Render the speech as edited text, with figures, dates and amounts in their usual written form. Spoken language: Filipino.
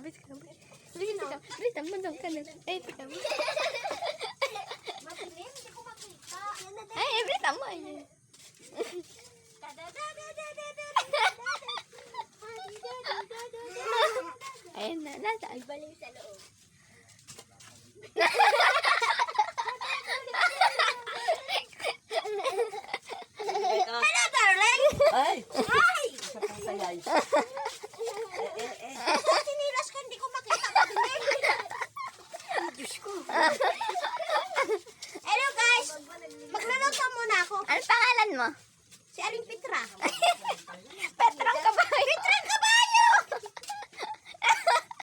Bilis ka. Bilis ka. Mandong ka na. Ay, tika mo. Matilim, hindi ko makita. Ay, every time mo. Ayun na. Nasaan? Balik sa loob. Hello, darling! Ay! Ay! Sa pang sayay.